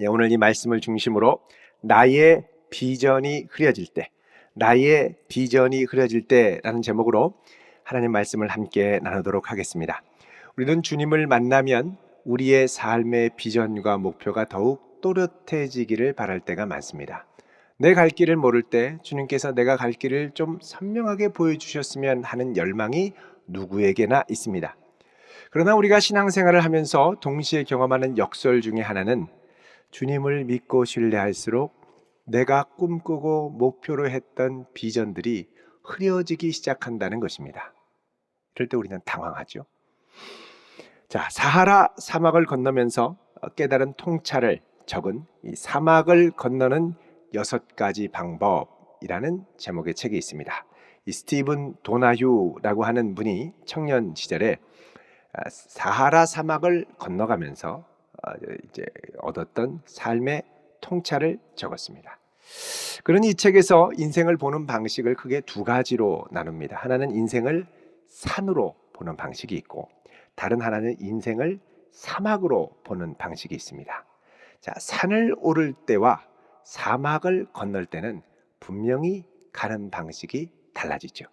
오늘 이 말씀을 중심으로 나의 비전이 흐려질 때, 나의 비전이 흐려질 때라는 제목으로 하나님 말씀을 함께 나누도록 하겠습니다. 우리는 주님을 만나면 우리의 삶의 비전과 목표가 더욱 또렷해지기를 바랄 때가 많습니다. 내 갈 길을 모를 때 주님께서 내가 갈 길을 좀 선명하게 보여주셨으면 하는 열망이 누구에게나 있습니다. 그러나 우리가 신앙생활을 하면서 동시에 경험하는 역설 중에 하나는 주님을 믿고 신뢰할수록 내가 꿈꾸고 목표로 했던 비전들이 흐려지기 시작한다는 것입니다. 이럴 때 우리는 당황하죠. 자, 사하라 사막을 건너면서 깨달은 통찰을 적은 이 사막을 건너는 6가지 방법이라는 제목의 책이 있습니다. 이 스티븐 도나휴라고 하는 분이 청년 시절에 사하라 사막을 건너가면서 이제 얻었던 삶의 통찰을 적었습니다. 그런 이 책에서 인생을 보는 방식을 크게 2가지로 나눕니다. 하나는 인생을 산으로 보는 방식이 있고, 다른 하나는 인생을 사막으로 보는 방식이 있습니다. 자, 산을 오를 때와 사막을 건널 때는 분명히 가는 방식이 달라지죠.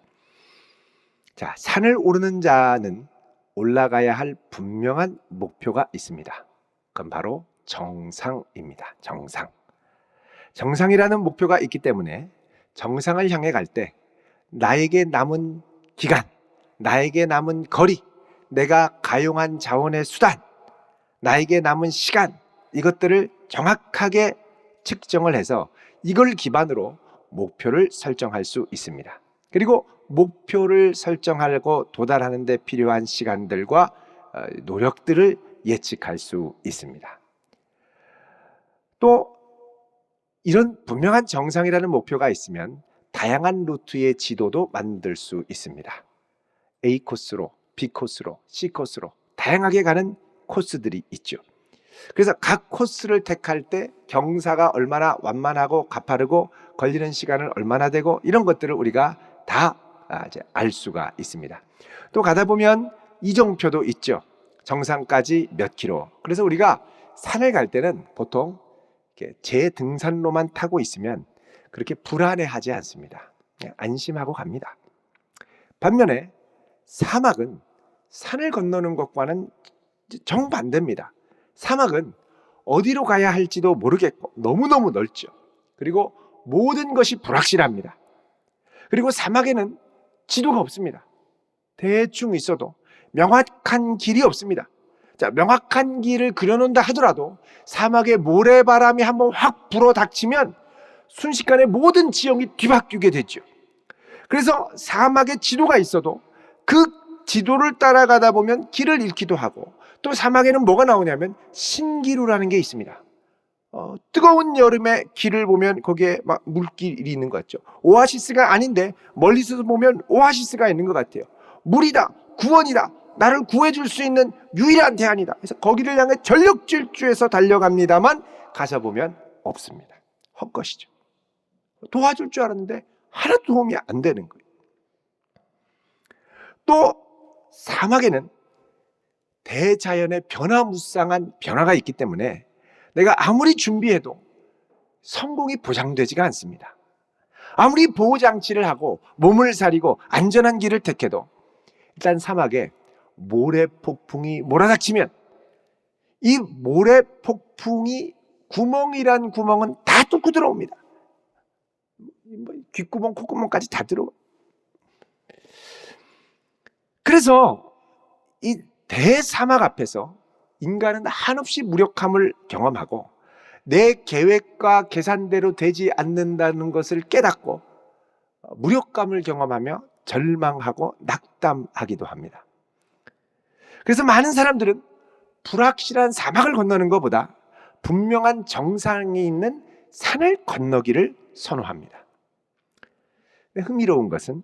자, 산을 오르는 자는 올라가야 할 분명한 목표가 있습니다. 그건 바로 정상입니다. 정상. 정상이라는 목표가 있기 때문에 정상을 향해 갈 때 나에게 남은 기간, 나에게 남은 거리, 내가 가용한 자원의 수단, 나에게 남은 시간, 이것들을 정확하게 측정을 해서 이걸 기반으로 목표를 설정할 수 있습니다. 그리고 목표를 설정하고 도달하는 데 필요한 시간들과 노력들을 예측할 수 있습니다. 또 이런 분명한 정상이라는 목표가 있으면 다양한 루트의 지도도 만들 수 있습니다. A 코스로, B 코스로, C 코스로 다양하게 가는 코스들이 있죠. 그래서 각 코스를 택할 때 경사가 얼마나 완만하고 가파르고 걸리는 시간은 얼마나 되고 이런 것들을 우리가 다 알 수가 있습니다. 또 가다 보면 이정표도 있죠. 정상까지 몇 킬로. 그래서 우리가 산을 갈 때는 보통 제등산로만 타고 있으면 그렇게 불안해하지 않습니다. 그냥 안심하고 갑니다. 반면에 사막은 산을 건너는 것과는 정반대입니다. 사막은 어디로 가야 할지도 모르겠고 너무너무 넓죠. 그리고 모든 것이 불확실합니다. 그리고 사막에는 지도가 없습니다. 대충 있어도 명확한 길이 없습니다. 자, 명확한 길을 그려놓는다 하더라도 사막에 모래바람이 한번 확 불어닥치면 순식간에 모든 지형이 뒤바뀌게 되죠. 그래서 사막에 지도가 있어도 그 지도를 따라가다 보면 길을 잃기도 하고, 또 사막에는 뭐가 나오냐면 신기루라는 게 있습니다. 뜨거운 여름에 길을 보면 거기에 막 물길이 있는 것 같죠. 오아시스가 아닌데 멀리서 보면 오아시스가 있는 것 같아요. 물이다, 구원이다, 나를 구해줄 수 있는 유일한 대안이다. 그래서 거기를 향해 전력 질주해서 달려갑니다만 가서 보면 없습니다. 헛것이죠. 도와줄 줄 알았는데 하나도 도움이 안 되는 거예요. 또 사막에는 대자연의 변화무쌍한 변화가 있기 때문에 내가 아무리 준비해도 성공이 보장되지가 않습니다. 아무리 보호장치를 하고 몸을 사리고 안전한 길을 택해도 일단 사막에 모래폭풍이 몰아닥치면 이 모래폭풍이 구멍이란 구멍은 다 뚫고 들어옵니다. 귓구멍, 콧구멍까지 다 들어와요. 그래서 이 대사막 앞에서 인간은 한없이 무력함을 경험하고 내 계획과 계산대로 되지 않는다는 것을 깨닫고 무력감을 경험하며 절망하고 낙담하기도 합니다. 그래서 많은 사람들은 불확실한 사막을 건너는 것보다 분명한 정상이 있는 산을 건너기를 선호합니다. 흥미로운 것은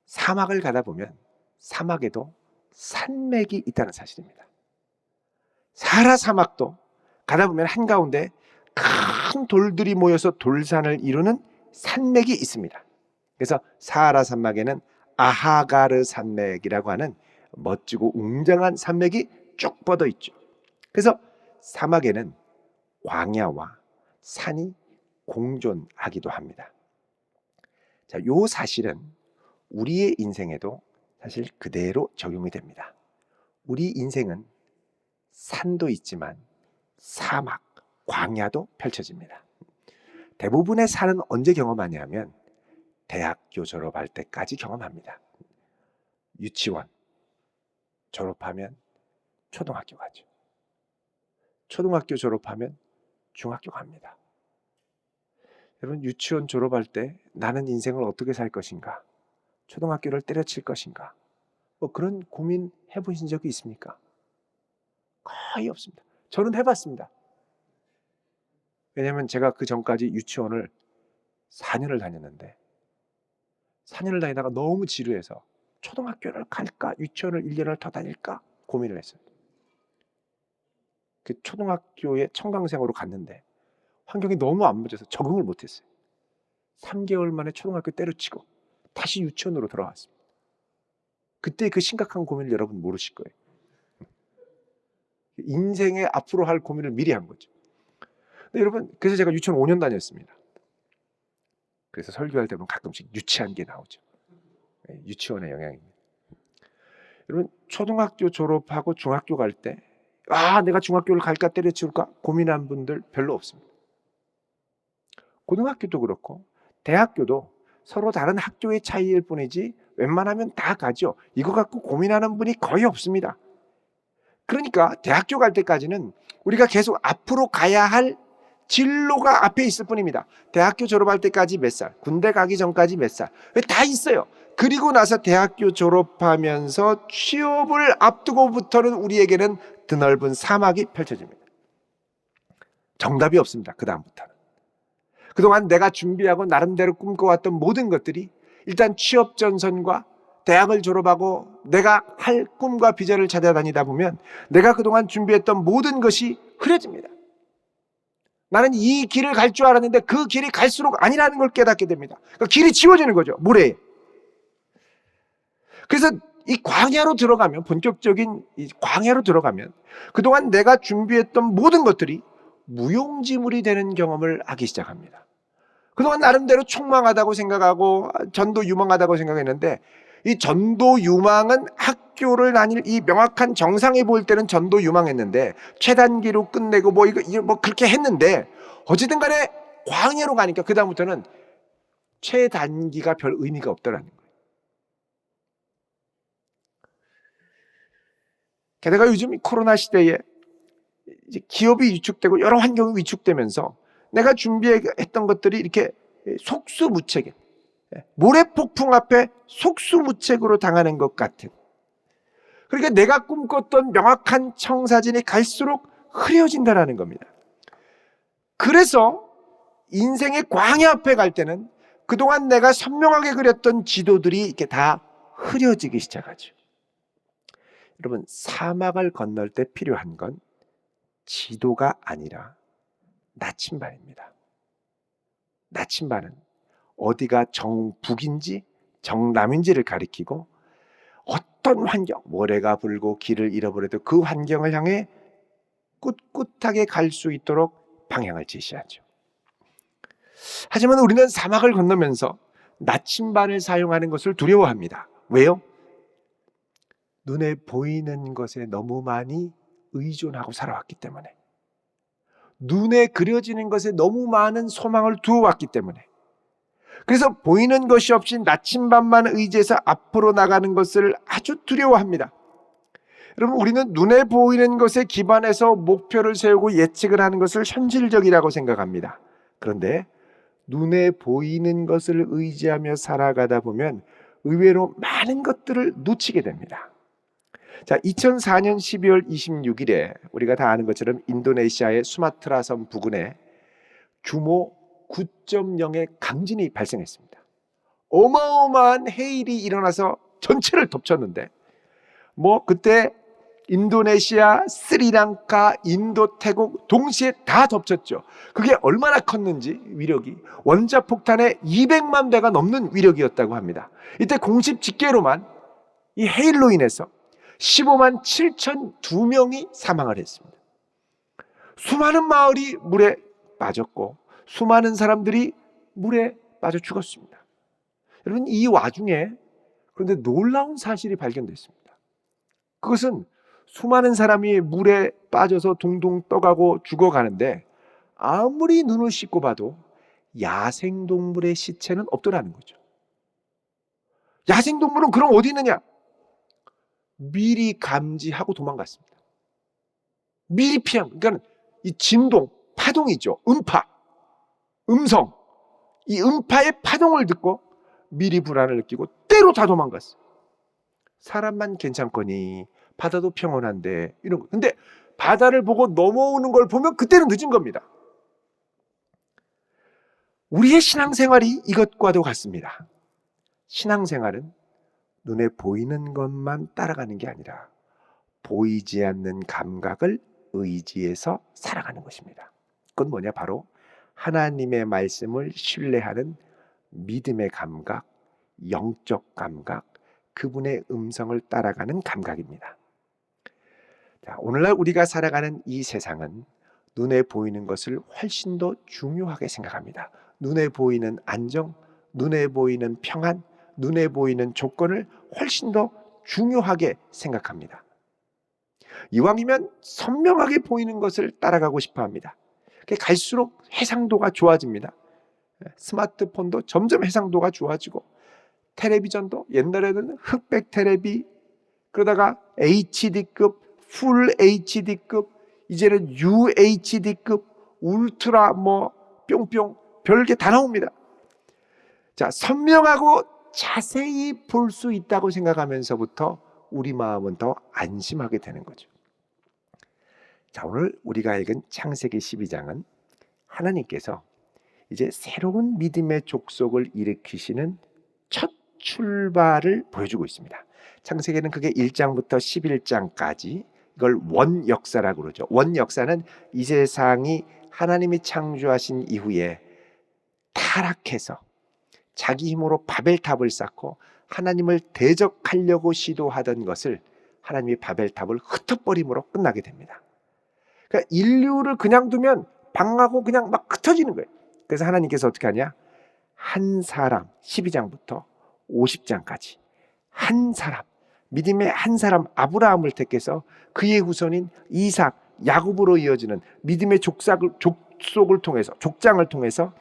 사막을 가다 보면 사막에도 산맥이 있다는 사실입니다. 사하라 사막도 가다 보면 한가운데 큰 돌들이 모여서 돌산을 이루는 산맥이 있습니다. 그래서 사하라 산맥에는 아하가르 산맥이라고 하는 멋지고 웅장한 산맥이 쭉 뻗어 있죠. 그래서 사막에는 광야와 산이 공존하기도 합니다. 자, 요 사실은 우리의 인생에도 사실 그대로 적용이 됩니다. 우리 인생은 산도 있지만 사막, 광야도 펼쳐집니다. 대부분의 산은 언제 경험하냐면 대학교 졸업할 때까지 경험합니다. 유치원 졸업하면 초등학교 가죠. 초등학교 졸업하면 중학교 갑니다. 여러분, 유치원 졸업할 때 나는 인생을 어떻게 살 것인가? 초등학교를 때려칠 것인가? 뭐 그런 고민 해보신 적이 있습니까? 거의 없습니다. 저는 해봤습니다. 왜냐하면 제가 그 전까지 유치원을 4년을 다녔는데 4년을 다니다가 너무 지루해서 초등학교를 갈까? 유치원을 1년을 더 다닐까? 고민을 했어요. 그 초등학교에 청강생으로 갔는데 환경이 너무 안 맞아서 적응을 못했어요. 3개월 만에 초등학교 때려치고 다시 유치원으로 돌아왔습니다. 그때 그 심각한 고민을 여러분 모르실 거예요. 인생에 앞으로 할 고민을 미리 한 거죠. 근데 여러분, 그래서 제가 유치원 5년 다녔습니다. 그래서 설교할 때 보면 가끔씩 유치한 게 나오죠. 유치원의 영향입니다. 여러분, 초등학교 졸업하고 중학교 갈 때 내가 중학교를 갈까 때려치울까 고민한 분들 별로 없습니다. 고등학교도 그렇고 대학교도 서로 다른 학교의 차이일 뿐이지 웬만하면 다 가죠. 이거 갖고 고민하는 분이 거의 없습니다. 그러니까 대학교 갈 때까지는 우리가 계속 앞으로 가야 할 진로가 앞에 있을 뿐입니다. 대학교 졸업할 때까지 몇 살, 군대 가기 전까지 몇 살, 다 있어요. 그리고 나서 대학교 졸업하면서 취업을 앞두고부터는 우리에게는 드넓은 사막이 펼쳐집니다. 정답이 없습니다. 그 다음부터는. 그동안 내가 준비하고 나름대로 꿈꿔왔던 모든 것들이 일단 취업 전선과 대학을 졸업하고 내가 할 꿈과 비전을 찾아다니다 보면 내가 그동안 준비했던 모든 것이 흐려집니다. 나는 이 길을 갈 줄 알았는데 그 길이 갈수록 아니라는 걸 깨닫게 됩니다. 그러니까 길이 지워지는 거죠. 모래에. 그래서 이 광야로 들어가면, 본격적인 이 광야로 들어가면 그동안 내가 준비했던 모든 것들이 무용지물이 되는 경험을 하기 시작합니다. 그동안 나름대로 촉망하다고 생각하고 전도 유망하다고 생각했는데 이 전도 유망은 학교를 다닐 이 명확한 정상에 보일 때는 전도 유망했는데 최단기로 끝내고 이거 그렇게 했는데 어쨌든 간에 광야로 가니까 그다음부터는 최단기가 별 의미가 없더라는 거예요. 게다가 요즘 코로나 시대에 이제 기업이 위축되고 여러 환경이 위축되면서 내가 준비했던 것들이 이렇게 속수무책에 모래폭풍 앞에 속수무책으로 당하는 것 같은, 그러니까 내가 꿈꿨던 명확한 청사진이 갈수록 흐려진다는 겁니다. 그래서 인생의 광야 앞에 갈 때는 그동안 내가 선명하게 그렸던 지도들이 이렇게 다 흐려지기 시작하죠. 여러분, 사막을 건널 때 필요한 건 지도가 아니라 나침반입니다. 나침반은 어디가 정북인지 정남인지를 가리키고 어떤 환경, 모래가 불고 길을 잃어버려도 그 환경을 향해 꿋꿋하게 갈 수 있도록 방향을 제시하죠. 하지만 우리는 사막을 건너면서 나침반을 사용하는 것을 두려워합니다. 왜요? 눈에 보이는 것에 너무 많이 의존하고 살아왔기 때문에, 눈에 그려지는 것에 너무 많은 소망을 두어왔기 때문에, 그래서 보이는 것이 없이 나침반만 의지해서 앞으로 나가는 것을 아주 두려워합니다. 여러분, 우리는 눈에 보이는 것에 기반해서 목표를 세우고 예측을 하는 것을 현실적이라고 생각합니다. 그런데 눈에 보이는 것을 의지하며 살아가다 보면 의외로 많은 것들을 놓치게 됩니다. 자, 2004년 12월 26일에 우리가 다 아는 것처럼 인도네시아의 수마트라 섬 부근에 규모 9.0의 강진이 발생했습니다. 어마어마한 해일이 일어나서 전체를 덮쳤는데 그때 인도네시아, 스리랑카, 인도, 태국 동시에 다 덮쳤죠. 그게 얼마나 컸는지 위력이 원자폭탄의 200만 배가 넘는 위력이었다고 합니다. 이때 공식 집계로만 이 해일로 인해서 15만 7천 2명이 사망을 했습니다. 수많은 마을이 물에 빠졌고 수많은 사람들이 물에 빠져 죽었습니다. 여러분, 이 와중에 그런데 놀라운 사실이 발견됐습니다. 그것은 수많은 사람이 물에 빠져서 둥둥 떠가고 죽어가는데 아무리 눈을 씻고 봐도 야생동물의 시체는 없더라는 거죠. 야생동물은 그럼 어디 있느냐? 미리 감지하고 도망갔습니다. 미리 피한, 그러니까 이 진동, 파동이죠. 음파, 음성, 이 음파의 파동을 듣고 미리 불안을 느끼고 때로 다 도망갔어요. 사람만 괜찮거니 바다도 평온한데 이런 거. 근데 바다를 보고 넘어오는 걸 보면 그때는 늦은 겁니다. 우리의 신앙생활이 이것과도 같습니다. 신앙생활은 눈에 보이는 것만 따라가는 게 아니라 보이지 않는 감각을 의지해서 살아가는 것입니다. 그건 뭐냐? 바로 하나님의 말씀을 신뢰하는 믿음의 감각, 영적 감각, 그분의 음성을 따라가는 감각입니다. 자, 오늘날 우리가 살아가는 이 세상은 눈에 보이는 것을 훨씬 더 중요하게 생각합니다. 눈에 보이는 안정, 눈에 보이는 평안, 눈에 보이는 조건을 훨씬 더 중요하게 생각합니다. 이왕이면 선명하게 보이는 것을 따라가고 싶어 합니다. 갈수록 해상도가 좋아집니다. 스마트폰도 점점 해상도가 좋아지고 텔레비전도 옛날에는 흑백 텔레비, 그러다가 HD급, 풀 HD급, 이제는 UHD급, 울트라 뿅뿅 별게 다 나옵니다. 자, 선명하고 자세히 볼 수 있다고 생각하면서부터 우리 마음은 더 안심하게 되는 거죠. 자, 오늘 우리가 읽은 창세기 12장은 하나님께서 이제 새로운 믿음의 족속을 일으키시는 첫 출발을 보여주고 있습니다. 창세기는 그게 1장부터 11장까지 이걸 원역사라고 그러죠. 원역사는 이 세상이 하나님이 창조하신 이후에 타락해서 자기 힘으로 바벨탑을 쌓고 하나님을 대적하려고 시도하던 것을 하나님이 바벨탑을 흩어버림으로 끝나게 됩니다. 그러니까 인류를 그냥 두면 방하고 그냥 막 흩어지는 거예요. 그래서 하나님께서 어떻게 하냐? 한 사람, 12장부터 50장까지 한 사람, 믿음의 한 사람 아브라함을 택해서 그의 후손인 이삭, 야곱으로 이어지는 믿음의 족속을 통해서, 족장을 통해서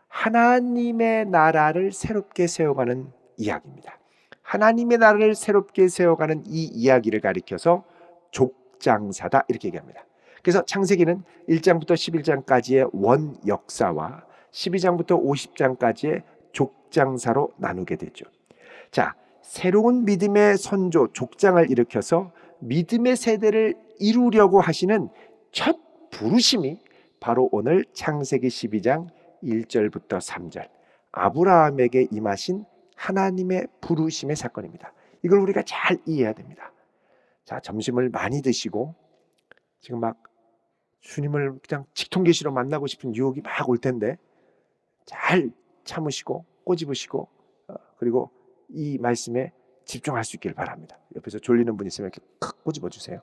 하나님의 나라를 새롭게 세워가는 이야기입니다. 하나님의 나라를 새롭게 세워가는 이 이야기를 가리켜서 족장사다 이렇게 얘기합니다. 그래서 창세기는 1장부터 11장까지의 원 역사와 12장부터 50장까지의 족장사로 나누게 되죠. 자, 새로운 믿음의 선조 족장을 일으켜서 믿음의 세대를 이루려고 하시는 첫 부르심이 바로 오늘 창세기 12장 1절부터 3절 아브라함에게 임하신 하나님의 부르심의 사건입니다. 이걸 우리가 잘 이해해야 됩니다. 자, 점심을 많이 드시고 지금 막 주님을 그냥 직통계시로 만나고 싶은 유혹이 막 올 텐데 잘 참으시고 꼬집으시고 그리고 이 말씀에 집중할 수 있기를 바랍니다. 옆에서 졸리는 분 있으면 이렇게 탁 꼬집어 주세요.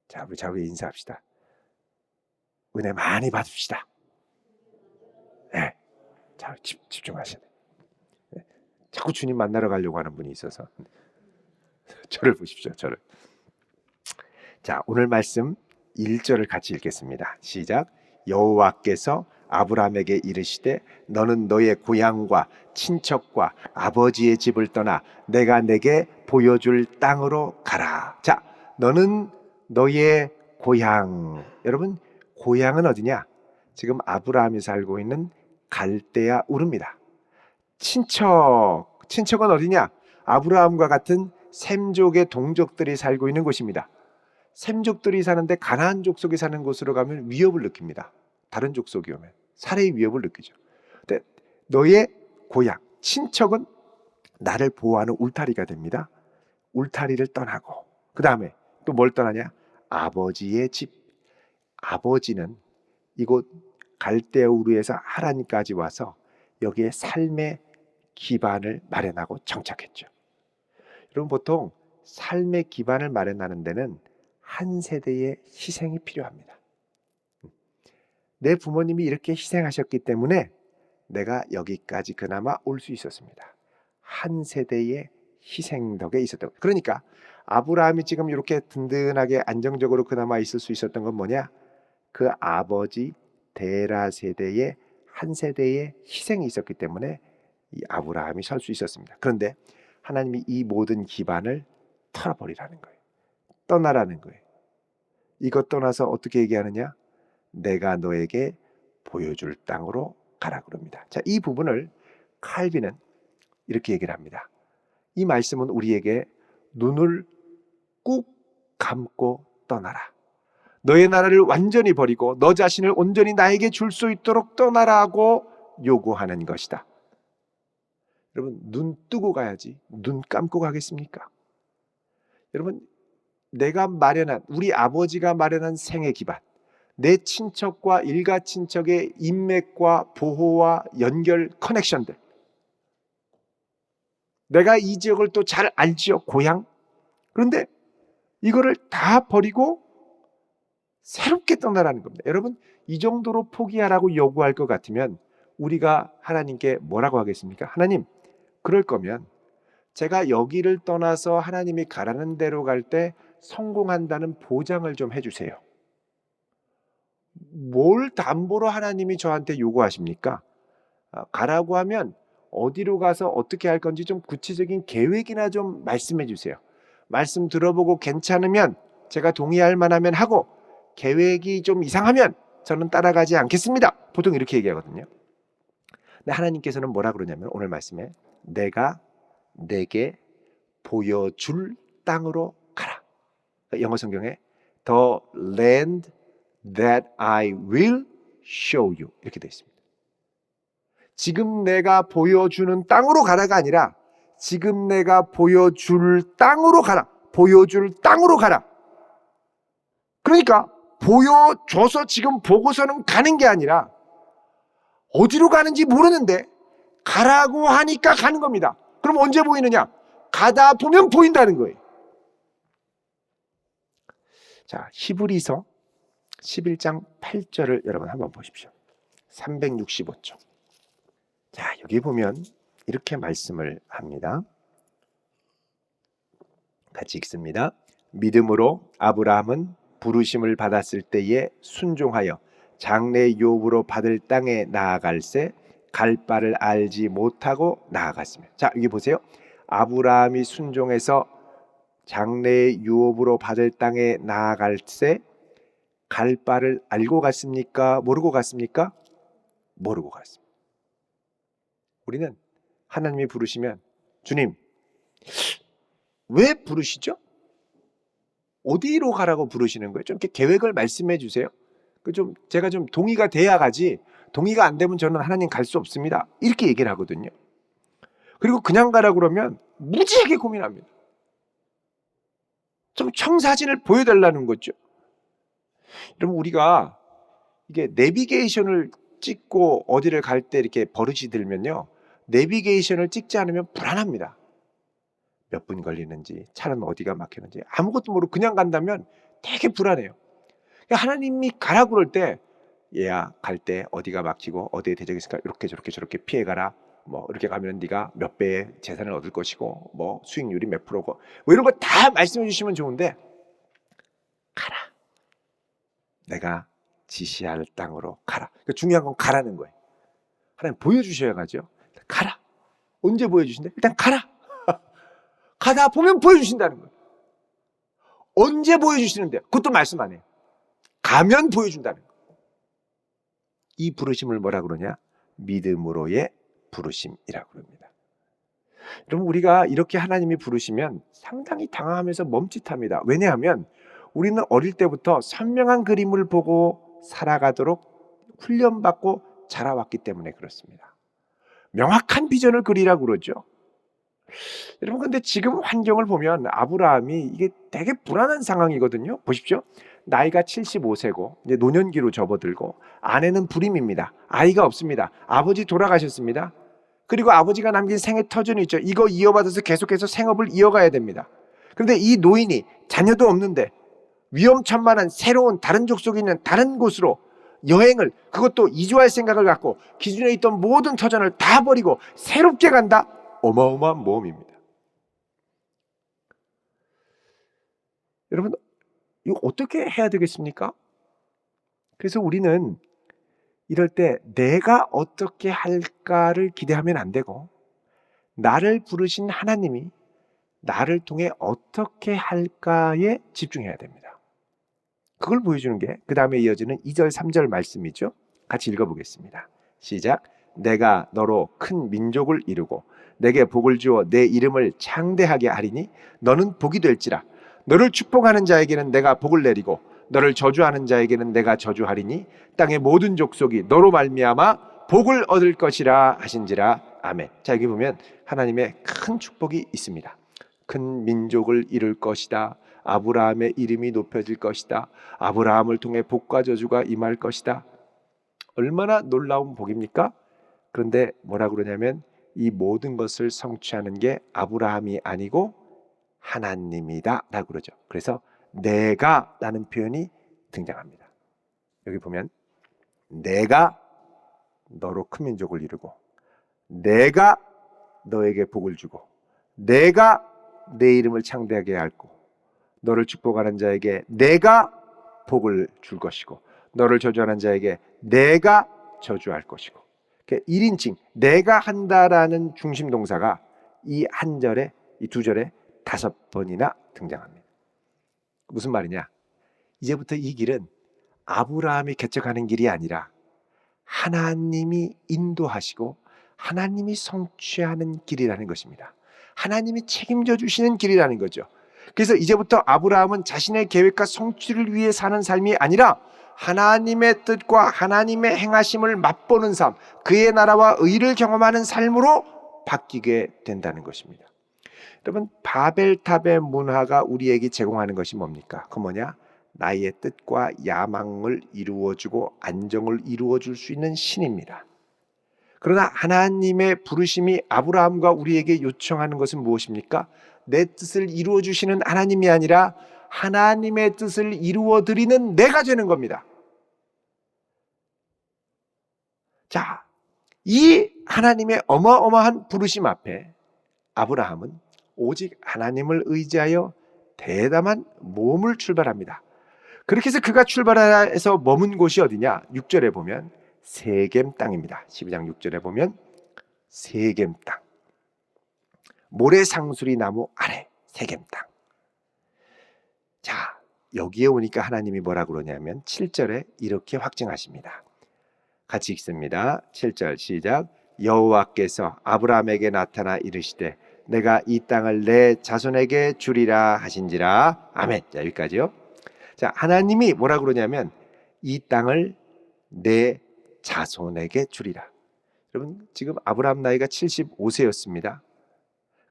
자, 우리 좌우에 인사합시다. 은혜 많이 받읍시다. 네. 자, 집중하셔야 돼요. 네. 자꾸 주님 만나러 가려고 하는 분이 있어서 저를 보십시오. 저를. 자, 오늘 말씀 1절을 같이 읽겠습니다. 시작. 여호와께서 아브라함에게 이르시되 너는 너의 고향과 친척과 아버지의 집을 떠나 내가 내게 보여줄 땅으로 가라. 자, 너는 너의 고향. 여러분, 고향은 어디냐? 지금 아브라함이 살고 있는 갈대아 우르입니다. 친척은 어디냐? 아브라함과 같은 셈족의 동족들이 살고 있는 곳입니다. 셈족들이 사는데 가나안 족속이 사는 곳으로 가면 위협을 느낍니다. 다른 족속이 오면 살해의 위협을 느끼죠. 근데 너의 고향, 친척은 나를 보호하는 울타리가 됩니다. 울타리를 떠나고 그 다음에 또 뭘 떠나냐? 아버지의 집. 아버지는 이곳 갈대아 우르에서 하란까지 와서 여기에 삶의 기반을 마련하고 정착했죠. 여러분, 보통 삶의 기반을 마련하는 데는 한 세대의 희생이 필요합니다. 내 부모님이 이렇게 희생하셨기 때문에 내가 여기까지 그나마 올 수 있었습니다. 한 세대의 희생 덕에 있었던 거예요. 그러니까 아브라함이 지금 이렇게 든든하게 안정적으로 그나마 있을 수 있었던 건 뭐냐? 그 아버지 데라 세대의 한 세대의 희생이 있었기 때문에 이 아브라함이 설 수 있었습니다. 그런데 하나님이 이 모든 기반을 털어버리라는 거예요. 떠나라는 거예요. 이것 떠나서 어떻게 얘기하느냐? 내가 너에게 보여줄 땅으로 가라 그럽니다. 자, 이 부분을 칼빈은 이렇게 얘기를 합니다. 이 말씀은 우리에게 눈을 꾹 감고 떠나라. 너의 나라를 완전히 버리고 너 자신을 온전히 나에게 줄 수 있도록 떠나라고 요구하는 것이다. 여러분, 눈 뜨고 가야지 눈 감고 가겠습니까? 여러분, 내가 마련한, 우리 아버지가 마련한 생애 기반, 내 친척과 일가 친척의 인맥과 보호와 연결 커넥션들, 내가 이 지역을 또 잘 알지요, 고향. 그런데 이거를 다 버리고 새롭게 떠나라는 겁니다. 여러분, 이 정도로 포기하라고 요구할 것 같으면 우리가 하나님께 뭐라고 하겠습니까? 하나님, 그럴 거면 제가 여기를 떠나서 하나님이 가라는 대로 갈 때 성공한다는 보장을 좀 해주세요. 뭘 담보로 하나님이 저한테 요구하십니까? 가라고 하면 어디로 가서 어떻게 할 건지 좀 구체적인 계획이나 좀 말씀해 주세요. 말씀 들어보고 괜찮으면 제가 동의할 만하면 하고, 계획이 좀 이상하면 저는 따라가지 않겠습니다. 보통 이렇게 얘기하거든요. 근데 하나님께서는 뭐라 그러냐면 오늘 말씀에 내가 내게 보여줄 땅으로 가라. 영어 성경에 The land that I will show you 이렇게 되어 있습니다. 지금 내가 보여주는 땅으로 가라가 아니라 지금 내가 보여줄 땅으로 가라. 보여줄 땅으로 가라. 그러니까 보여줘서 지금 보고서는 가는 게 아니라 어디로 가는지 모르는데 가라고 하니까 가는 겁니다. 그럼 언제 보이느냐? 가다 보면 보인다는 거예요. 자, 히브리서 11장 8절을 여러분 한번 보십시오. 365쪽. 자, 여기 보면 이렇게 말씀을 합니다. 같이 읽습니다. 믿음으로 아브라함은 부르심을 받았을 때에 순종하여 장래 유업으로 받을 땅에 나아갈새 갈 바를 알지 못하고 나아갔으며. 자, 여기 보세요. 아브라함이 순종해서 장래 유업으로 받을 땅에 나아갈새 갈 바를 알고 갔습니까? 모르고 갔습니까? 모르고 갔습니다. 우리는 하나님이 부르시면 주님, 왜 부르시죠? 어디로 가라고 부르시는 거예요? 좀 이렇게 계획을 말씀해 주세요. 제가 좀 동의가 돼야 가지, 동의가 안 되면 저는 하나님 갈 수 없습니다. 이렇게 얘기를 하거든요. 그리고 그냥 가라고 그러면 무지하게 고민합니다. 좀 청사진을 보여달라는 거죠. 여러분, 우리가 이게 내비게이션을 찍고 어디를 갈 때 이렇게 버릇이 들면요, 내비게이션을 찍지 않으면 불안합니다. 몇 분 걸리는지, 차는 어디가 막히는지 아무것도 모르고 그냥 간다면 되게 불안해요. 하나님이 가라고 그럴 때, 얘야, 갈 때 어디가 막히고 어디에 대적이 있을까, 이렇게 저렇게 저렇게 피해가라, 뭐 이렇게 가면 네가 몇 배의 재산을 얻을 것이고 뭐 수익률이 몇 프로고 뭐 이런 거 다 말씀해 주시면 좋은데, 가라, 내가 지시할 땅으로 가라. 그러니까 중요한 건 가라는 거예요. 하나님 보여주셔야 가죠. 가라. 언제 보여주신대? 일단 가라. 가다 보면 보여주신다는 거예요. 언제 보여주시는데? 그것도 말씀 안 해요. 가면 보여준다는 거예요. 이 부르심을 뭐라 그러냐? 믿음으로의 부르심이라고 그럽니다. 여러분, 우리가 이렇게 하나님이 부르시면 상당히 당황하면서 멈칫합니다. 왜냐하면 우리는 어릴 때부터 선명한 그림을 보고 살아가도록 훈련받고 자라왔기 때문에 그렇습니다. 명확한 비전을 그리라고 그러죠. 여러분, 근데 지금 환경을 보면 아브라함이 이게 되게 불안한 상황이거든요. 보십시오. 나이가 75세고 이제 노년기로 접어들고 아내는 불임입니다. 아이가 없습니다. 아버지 돌아가셨습니다. 그리고 아버지가 남긴 생애 터전이 있죠. 이거 이어받아서 계속해서 생업을 이어가야 됩니다. 그런데 이 노인이 자녀도 없는데 위험천만한 새로운 다른 족속이 있는 다른 곳으로 여행을, 그것도 이주할 생각을 갖고 기존에 있던 모든 터전을 다 버리고 새롭게 간다. 어마어마한 모험입니다. 여러분, 이거 어떻게 해야 되겠습니까? 그래서 우리는 이럴 때 내가 어떻게 할까를 기대하면 안 되고, 나를 부르신 하나님이 나를 통해 어떻게 할까에 집중해야 됩니다. 그걸 보여주는 게 그 다음에 이어지는 2절 3절 말씀이죠. 같이 읽어보겠습니다. 시작. 내가 너로 큰 민족을 이루고 내게 복을 주어 내 이름을 창대하게 하리니 너는 복이 될지라. 너를 축복하는 자에게는 내가 복을 내리고 너를 저주하는 자에게는 내가 저주하리니 땅의 모든 족속이 너로 말미암아 복을 얻을 것이라 하신지라. 아멘. 자, 여기 보면 하나님의 큰 축복이 있습니다. 큰 민족을 이룰 것이다. 아브라함의 이름이 높여질 것이다. 아브라함을 통해 복과 저주가 임할 것이다. 얼마나 놀라운 복입니까? 그런데 뭐라 그러냐면 이 모든 것을 성취하는 게 아브라함이 아니고 하나님이다 라고 그러죠. 그래서 내가 라는 표현이 등장합니다. 여기 보면 내가 너로 큰 민족을 이루고 내가 너에게 복을 주고 내가 내 이름을 창대하게 하고 너를 축복하는 자에게 내가 복을 줄 것이고 너를 저주하는 자에게 내가 저주할 것이고. 1인칭 내가 한다라는 중심 동사가 이 한 절에, 이 두 절에 5번이나 등장합니다. 무슨 말이냐? 이제부터 이 길은 아브라함이 개척하는 길이 아니라 하나님이 인도하시고 하나님이 성취하는 길이라는 것입니다. 하나님이 책임져 주시는 길이라는 거죠. 그래서 이제부터 아브라함은 자신의 계획과 성취를 위해 사는 삶이 아니라 하나님의 뜻과 하나님의 행하심을 맛보는 삶, 그의 나라와 의를 경험하는 삶으로 바뀌게 된다는 것입니다. 여러분, 바벨탑의 문화가 우리에게 제공하는 것이 뭡니까? 그 뭐냐? 나의 뜻과 야망을 이루어주고 안정을 이루어줄 수 있는 신입니다. 그러나 하나님의 부르심이 아브라함과 우리에게 요청하는 것은 무엇입니까? 내 뜻을 이루어주시는 하나님이 아니라 하나님의 뜻을 이루어드리는 내가 되는 겁니다. 자, 이 하나님의 어마어마한 부르심 앞에 아브라함은 오직 하나님을 의지하여 대담한 모험을 출발합니다. 그렇게 해서 그가 출발해서 머문 곳이 어디냐? 6절에 보면 세겜 땅입니다. 12장 6절에 보면 세겜 땅, 모래상수리 나무 아래 세겜 땅. 자, 여기에 오니까 하나님이 뭐라 그러냐면 7절에 이렇게 확증하십니다. 같이 읽습니다. 7절 시작. 여호와께서 아브라함에게 나타나 이르시되 내가 이 땅을 내 자손에게 주리라 하신지라. 아멘. 자, 여기까지요. 자, 하나님이 뭐라 그러냐면 이 땅을 내 자손에게 주리라. 여러분, 지금 아브라함 나이가 75세였습니다.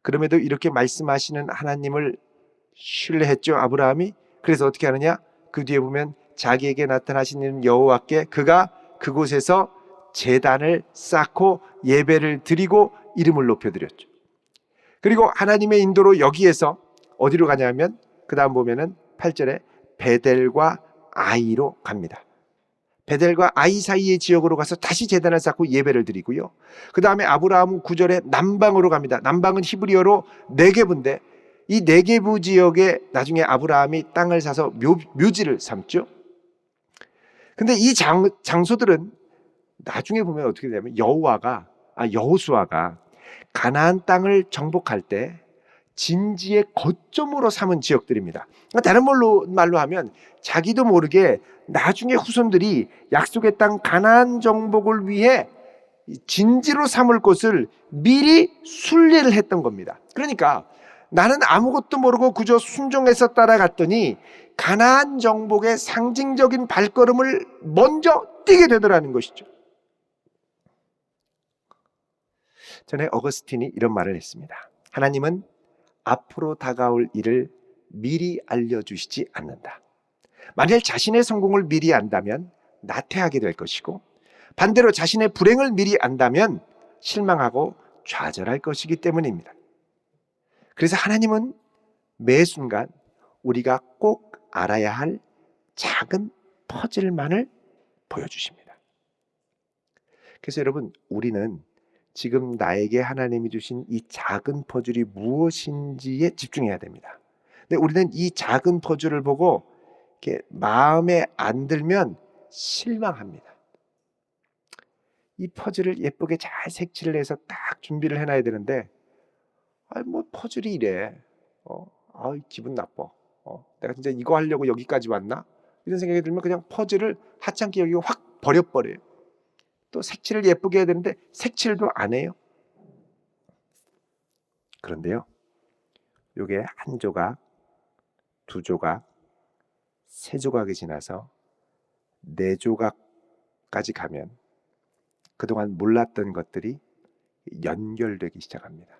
그럼에도 이렇게 말씀하시는 하나님을 신뢰했죠, 아브라함이. 그래서 어떻게 하느냐? 그 뒤에 보면 자기에게 나타나시는 여호와께 그가 그곳에서 제단을 쌓고 예배를 드리고 이름을 높여드렸죠. 그리고 하나님의 인도로 여기에서 어디로 가냐면 그 다음 보면은 8절에 베델과 아이로 갑니다. 베델과 아이 사이의 지역으로 가서 다시 제단을 쌓고 예배를 드리고요. 그 다음에 아브라함은 9절에 남방으로 갑니다. 남방은 히브리어로 네게브인데 이 네게브 지역에 나중에 아브라함이 땅을 사서 묘지를 삼죠. 근데 이 장소들은 나중에 보면 어떻게 되냐면 여호수아가 가나안 땅을 정복할 때 진지의 거점으로 삼은 지역들입니다. 다른 말로 하면 자기도 모르게 나중에 후손들이 약속의 땅 가나안 정복을 위해 진지로 삼을 곳을 미리 순례를 했던 겁니다. 그러니까 나는 아무것도 모르고 그저 순종해서 따라갔더니 가나안 정복의 상징적인 발걸음을 먼저 뛰게 되더라는 것이죠. 전에 어거스틴이 이런 말을 했습니다. 하나님은 앞으로 다가올 일을 미리 알려주시지 않는다. 만일 자신의 성공을 미리 안다면 나태하게 될 것이고 반대로 자신의 불행을 미리 안다면 실망하고 좌절할 것이기 때문입니다. 그래서 하나님은 매 순간 우리가 꼭 알아야 할 작은 퍼즐만을 보여주십니다. 그래서 여러분, 우리는 지금 나에게 하나님이 주신 이 작은 퍼즐이 무엇인지에 집중해야 됩니다. 근데 우리는 이 작은 퍼즐을 보고 이렇게 마음에 안 들면 실망합니다. 이 퍼즐을 예쁘게 잘 색칠을 해서 딱 준비를 해놔야 되는데, 뭐 퍼즐이 이래. 기분 나빠. 내가 진짜 이거 하려고 여기까지 왔나? 이런 생각이 들면 그냥 퍼즐을 하찮게 여기고 확 버려버려요. 또 색칠을 예쁘게 해야 되는데 색칠도 안 해요. 그런데요, 요게 한 조각, 두 조각, 세 조각이 지나서 네 조각까지 가면 그동안 몰랐던 것들이 연결되기 시작합니다.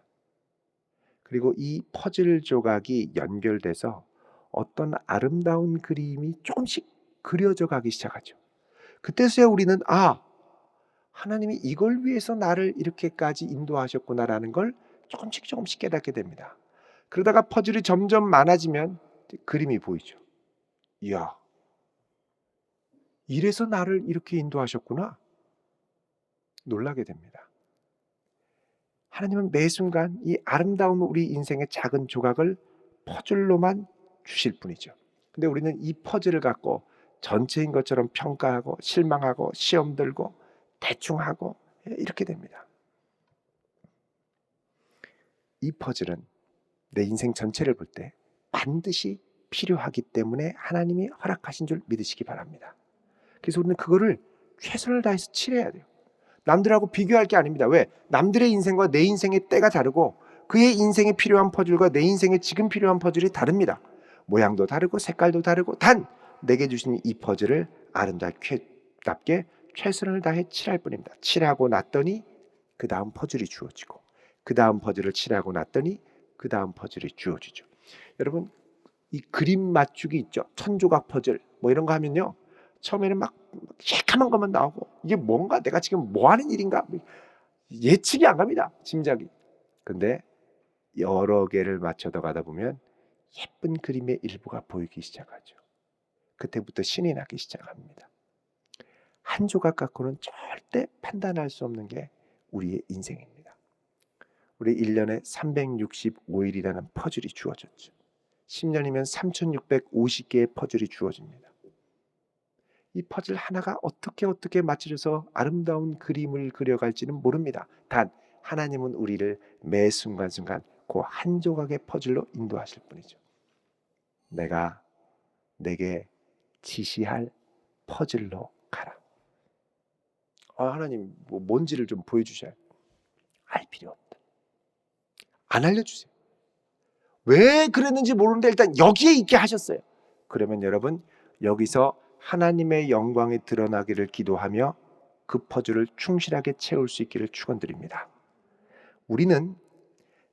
그리고 이 퍼즐 조각이 연결돼서 어떤 아름다운 그림이 조금씩 그려져 가기 시작하죠. 그때서야 우리는 하나님이 이걸 위해서 나를 이렇게까지 인도하셨구나라는 걸 조금씩 깨닫게 됩니다. 그러다가 퍼즐이 점점 많아지면 그림이 보이죠. 이야, 이래서 나를 이렇게 인도하셨구나. 놀라게 됩니다. 하나님은 매 순간 이 아름다운 우리 인생의 작은 조각을 퍼즐로만 주실 뿐이죠. 근데 우리는 이 퍼즐을 갖고 전체인 것처럼 평가하고 실망하고 시험 들고 대충 하고 이렇게 됩니다. 이 퍼즐은 내 인생 전체를 볼 때 반드시 필요하기 때문에 하나님이 허락하신 줄 믿으시기 바랍니다. 그래서 우리는 그거를 최선을 다해서 칠해야 돼요. 남들하고 비교할 게 아닙니다. 왜? 남들의 인생과 내 인생의 때가 다르고 그의 인생에 필요한 퍼즐과 내 인생에 지금 필요한 퍼즐이 다릅니다. 모양도 다르고 색깔도 다르고 단 내게 주신 이 퍼즐을 아름답게 최선을 다해 칠할 뿐입니다. 칠하고 났더니 그 다음 퍼즐이 주어지고 그 다음 퍼즐을 칠하고 났더니 그 다음 퍼즐이 주어지죠. 여러분, 이 그림 맞추기 있죠. 천조각 퍼즐 뭐 이런 거 하면요, 처음에는 막 새카만 것만 나오고 이게 뭔가 내가 지금 뭐 하는 일인가 예측이 안 갑니다. 짐작이. 근데 여러 개를 맞춰서 가다 보면 예쁜 그림의 일부가 보이기 시작하죠. 그때부터 신이 나기 시작합니다. 한 조각 갖고는 절대 판단할 수 없는 게 우리의 인생입니다. 우리 1년에 365일이라는 퍼즐이 주어졌죠. 10년이면 3650개의 퍼즐이 주어집니다. 이 퍼즐 하나가 어떻게 맞춰져서 아름다운 그림을 그려갈지는 모릅니다. 단 하나님은 우리를 매 순간순간 그 한 조각의 퍼즐로 인도하실 뿐이죠. 내가 내게 지시할 퍼즐로 가라. 하나님 뭔지를 좀 보여주셔야 알 필요 없다. 안 알려주세요. 왜 그랬는지 모르는데 일단 여기에 있게 하셨어요. 그러면 여러분, 여기서 하나님의 영광이 드러나기를 기도하며 그 퍼즐을 충실하게 채울 수 있기를 축원드립니다. 우리는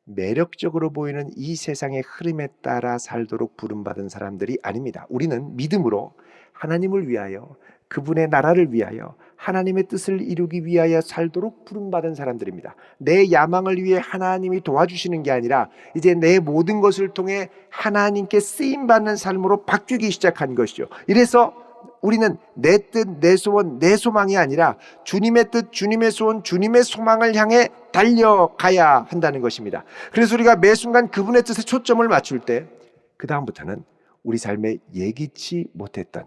매력적으로 보이는 이 세상의 흐름에 따라 살도록 부름받은 사람들이 아닙니다. 우리는 믿음으로 하나님을 위하여, 그분의 나라를 위하여, 하나님의 뜻을 이루기 위하여 살도록 부름받은 사람들입니다. 내 야망을 위해 하나님이 도와주시는 게 아니라 이제 내 모든 것을 통해 하나님께 쓰임받는 삶으로 바뀌기 시작한 것이죠. 이래서 우리는 내 뜻, 내 소원, 내 소망이 아니라 주님의 뜻, 주님의 소원, 주님의 소망을 향해 달려가야 한다는 것입니다. 그래서 우리가 매 순간 그분의 뜻에 초점을 맞출 때 그 다음부터는 우리 삶에 예기치 못했던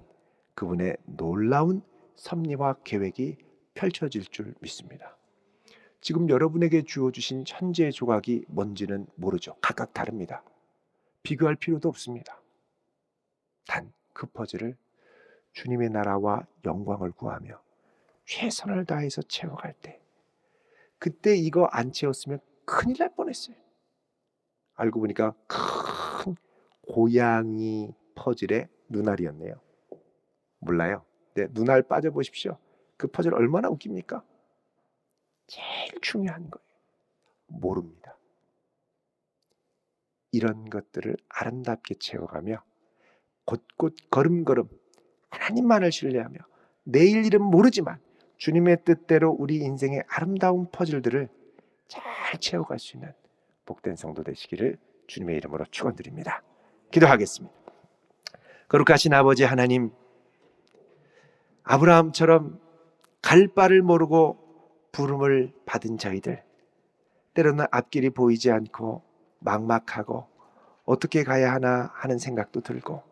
그분의 놀라운 섭리와 계획이 펼쳐질 줄 믿습니다. 지금 여러분에게 주어주신 천재의 조각이 뭔지는 모르죠. 각각 다릅니다. 비교할 필요도 없습니다. 단 그 퍼즐을 주님의 나라와 영광을 구하며 최선을 다해서 채워갈 때, 그때 이거 안 채웠으면 큰일 날 뻔했어요. 알고 보니까 큰 고양이 퍼즐의 눈알이었네요. 몰라요. 네, 눈알 빠져보십시오. 그 퍼즐 얼마나 웃깁니까? 제일 중요한 거예요. 모릅니다. 이런 것들을 아름답게 채워가며 곳곳 걸음걸음 하나님만을 신뢰하며 내일 일은 모르지만 주님의 뜻대로 우리 인생의 아름다운 퍼즐들을 잘 채워갈 수 있는 복된 성도 되시기를 주님의 이름으로 축원드립니다. 기도하겠습니다. 거룩하신 아버지 하나님, 아브라함처럼 갈 바를 모르고 부름을 받은 저희들, 때로는 앞길이 보이지 않고 막막하고 어떻게 가야 하나 하는 생각도 들고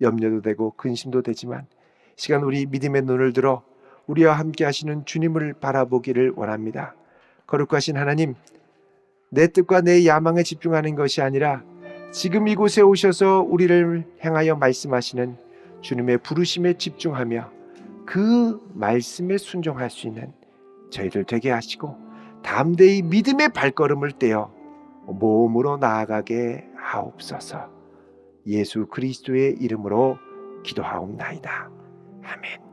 염려도 되고 근심도 되지만, 시간 우리 믿음의 눈을 들어 우리와 함께 하시는 주님을 바라보기를 원합니다. 거룩하신 하나님, 내 뜻과 내 야망에 집중하는 것이 아니라 지금 이곳에 오셔서 우리를 향하여 말씀하시는 주님의 부르심에 집중하며 그 말씀에 순종할 수 있는 저희들 되게 하시고, 담대히 믿음의 발걸음을 떼어 모험으로 나아가게 하옵소서. 예수 그리스도의 이름으로 기도하옵나이다. 아멘.